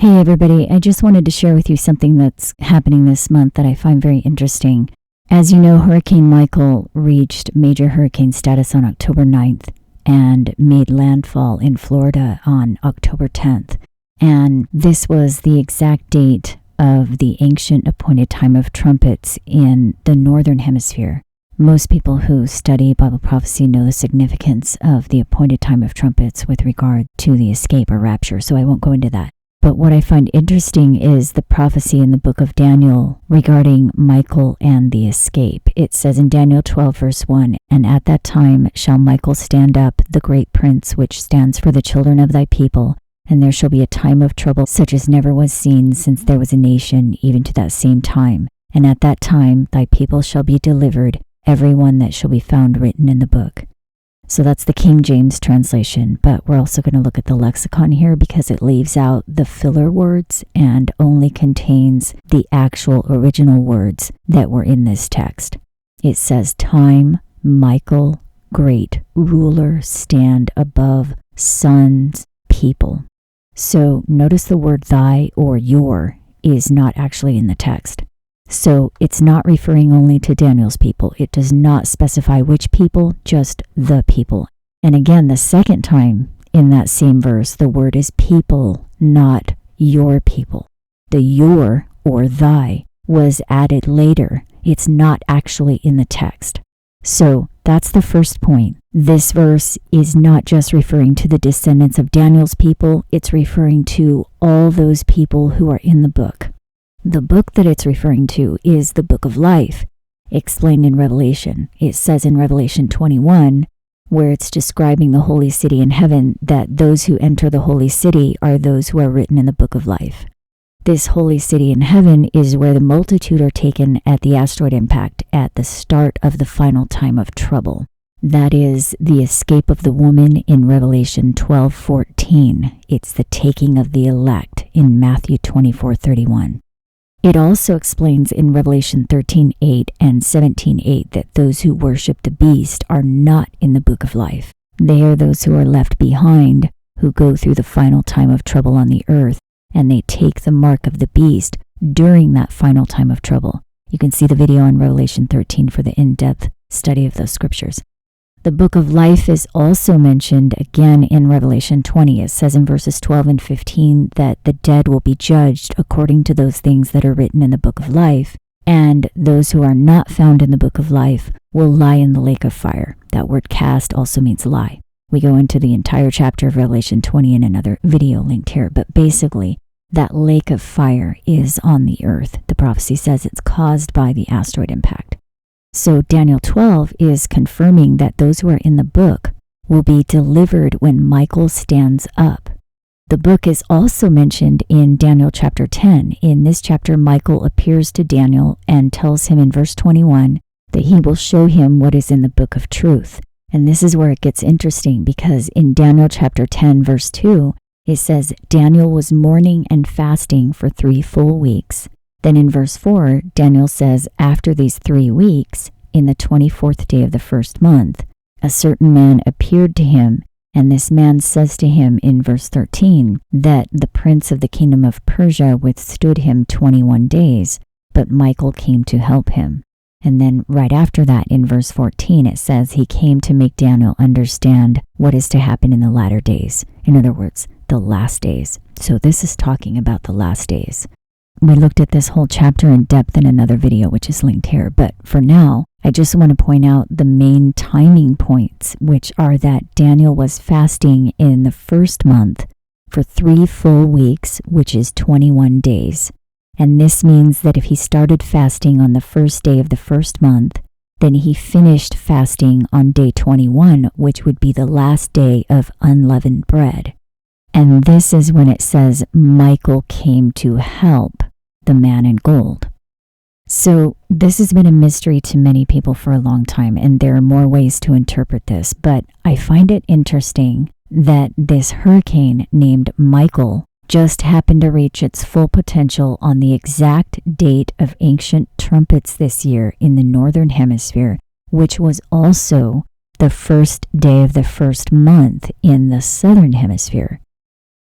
Hey everybody, I just wanted to share with you something that's happening this month that I find very interesting. As you know, Hurricane Michael reached major hurricane status on October 9th and made landfall in Florida on October 10th. And this was the exact date of the ancient appointed time of trumpets in the northern hemisphere. Most people who study Bible prophecy know the significance of the appointed time of trumpets with regard to the escape or rapture, so I won't go into that. But what I find interesting is the prophecy in the book of Daniel regarding Michael and the escape. It says in Daniel 12 verse 1, "And at that time shall Michael stand up, the great prince, which stands for the children of thy people, and there shall be a time of trouble such as never was seen since there was a nation, even to that same time. And at that time thy people shall be delivered, every one that shall be found written in the book." So that's the King James translation, but we're also going to look at the lexicon here because it leaves out the filler words and only contains the actual original words that were in this text. It says, "Time, Michael, great, ruler, stand above, sons, people." So notice the word thy or your is not actually in the text. So it's not referring only to Daniel's people. It does not specify which people, just the people. And again, the second time in that same verse, the word is people, not your people. The your or thy was added later. It's not actually in the text. So that's the first point. This verse is not just referring to the descendants of Daniel's people. It's referring to all those people who are in the book. The book that it's referring to is the book of life, explained in Revelation. It says in Revelation 21, where it's describing the holy city in heaven, that those who enter the holy city are those who are written in the book of life. This holy city in heaven is where the multitude are taken at the asteroid impact at the start of the final time of trouble. That is the escape of the woman in Revelation 12:14. It's the taking of the elect in Matthew 24:31. It also explains in Revelation 13:8 and 17:8 that those who worship the beast are not in the book of life. They are those who are left behind, who go through the final time of trouble on the earth, and they take the mark of the beast during that final time of trouble. You can see the video on Revelation 13 for the in-depth study of those scriptures. The book of life is also mentioned again in Revelation 20. It says in verses 12 and 15 that the dead will be judged according to those things that are written in the book of life, and those who are not found in the book of life will lie in the lake of fire. That word cast also means lie. We go into the entire chapter of Revelation 20 in another video linked here, but basically that lake of fire is on the earth. The prophecy says it's caused by the asteroid impact. So Daniel 12 is confirming that those who are in the book will be delivered when Michael stands up. The book is also mentioned in Daniel chapter 10. In this chapter, Michael appears to Daniel and tells him in verse 21 that he will show him what is in the book of truth. And this is where it gets interesting, because in Daniel chapter 10 verse 2, it says, "Daniel was mourning and fasting for 3 full weeks. Then in verse 4, Daniel says, "After these 3 weeks, in the 24th day of the first month, a certain man appeared to him, and this man says to him in verse 13 that the prince of the kingdom of Persia withstood him 21 days, but Michael came to help him." And then right after that, in verse 14, it says he came to make Daniel understand what is to happen in the latter days. In other words, the last days. So this is talking about the last days. We looked at this whole chapter in depth in another video, which is linked here. But for now, I just want to point out the main timing points, which are that Daniel was fasting in the first month for 3 full weeks, which is 21 days. And this means that if he started fasting on the first day of the first month, then he finished fasting on day 21, which would be the last day of unleavened bread. And this is when it says Michael came to help the man in gold. So this has been a mystery to many people for a long time, and there are more ways to interpret this, but I find it interesting that this hurricane named Michael just happened to reach its full potential on the exact date of ancient trumpets this year in the northern hemisphere, which was also the first day of the first month in the southern hemisphere.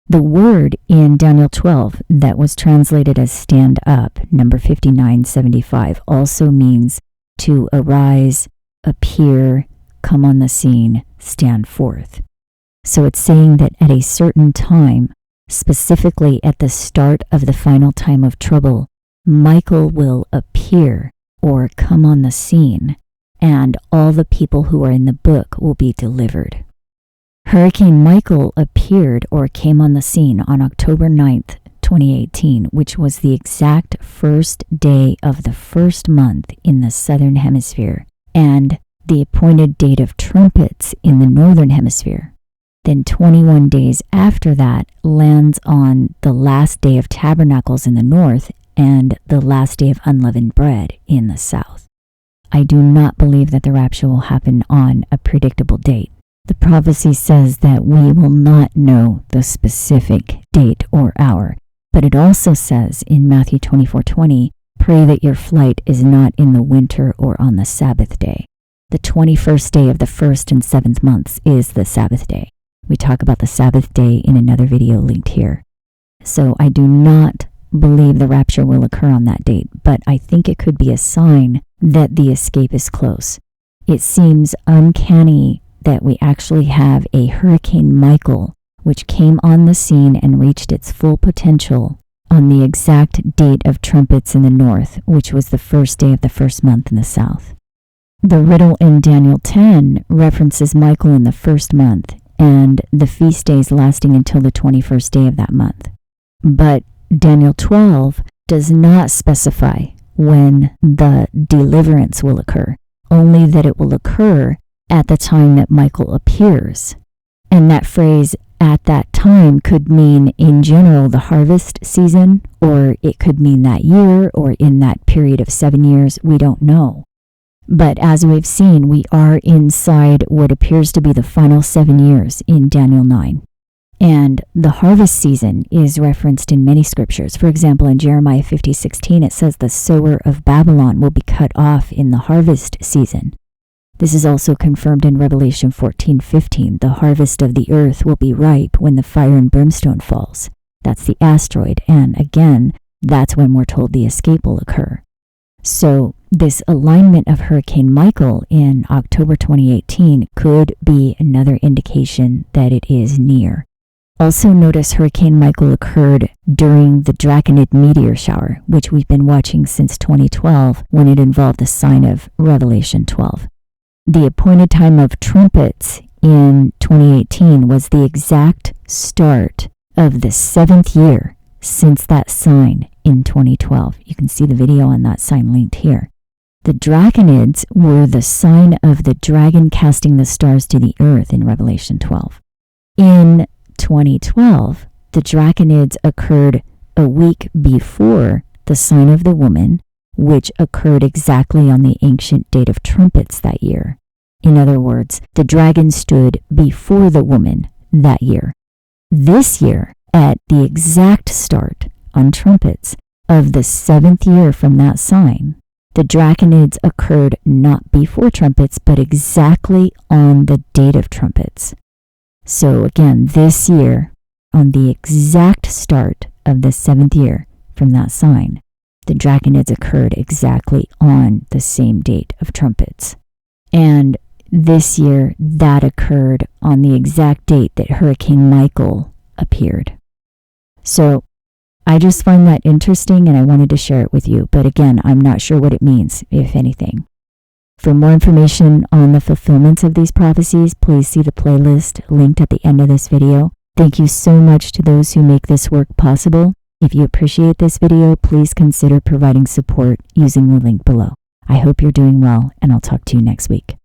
The word in Daniel 12 that was translated as stand up, number 5975, also means to arise, appear, come on the scene, stand forth. So it's saying that at a certain time, specifically at the start of the final time of trouble, Michael will appear or come on the scene, and all the people who are in the book will be delivered. Hurricane Michael appeared or came on the scene on October 9th, 2018, which was the exact first day of the first month in the Southern Hemisphere and the appointed date of Trumpets in the Northern Hemisphere. Then 21 days after that lands on the last day of Tabernacles in the North and the last day of Unleavened Bread in the South. I do not believe that the rapture will happen on a predictable date. The prophecy says that we will not know the specific date or hour, but it also says in Matthew 24:20, pray that your flight is not in the winter or on the Sabbath day. The 21st day of the 1st and 7th months is the Sabbath day. We talk about the Sabbath day in another video linked here. So I do not believe the rapture will occur on that date, but I think it could be a sign that the escape is close. It seems uncanny that we actually have a Hurricane Michael, which came on the scene and reached its full potential on the exact date of Trumpets in the North, which was the first day of the first month in the South. The riddle in Daniel 10 references Michael in the first month and the feast days lasting until the 21st day of that month. But Daniel 12 does not specify when the deliverance will occur, only that it will occur at the time that Michael appears. And that phrase, at that time, could mean in general the harvest season, or it could mean that year, or in that period of 7 years. We don't know. But as we've seen, we are inside what appears to be the final 7 years in Daniel 9. And the harvest season is referenced in many scriptures. For example, in Jeremiah 50:16, it says the sower of Babylon will be cut off in the harvest season. This is also confirmed in Revelation 14:15. The harvest of the earth will be ripe when the fire and brimstone falls. That's the asteroid. And again, that's when we're told the escape will occur. So this alignment of Hurricane Michael in October 2018 could be another indication that it is near. Also notice Hurricane Michael occurred during the Draconid meteor shower, which we've been watching since 2012 when it involved the sign of Revelation 12. The appointed time of Trumpets in 2018 was the exact start of the 7th year since that sign in 2012. You can see the video on that sign linked here. The Draconids were the sign of the dragon casting the stars to the earth in Revelation 12. In 2012, the Draconids occurred a week before the sign of the woman, which occurred exactly on the ancient date of Trumpets that year. In other words, the dragon stood before the woman that year. This year, at the exact start on Trumpets of the 7th year from that sign, the Draconids occurred not before Trumpets, but exactly on the date of Trumpets. So again, this year, on the exact start of the 7th year from that sign, the Draconids occurred exactly on the same date of Trumpets. And this year, that occurred on the exact date that Hurricane Michael appeared. So I just find that interesting and I wanted to share it with you. But again, I'm not sure what it means, if anything. For more information on the fulfillments of these prophecies, please see the playlist linked at the end of this video. Thank you so much to those who make this work possible. If you appreciate this video, please consider providing support using the link below. I hope you're doing well, and I'll talk to you next week.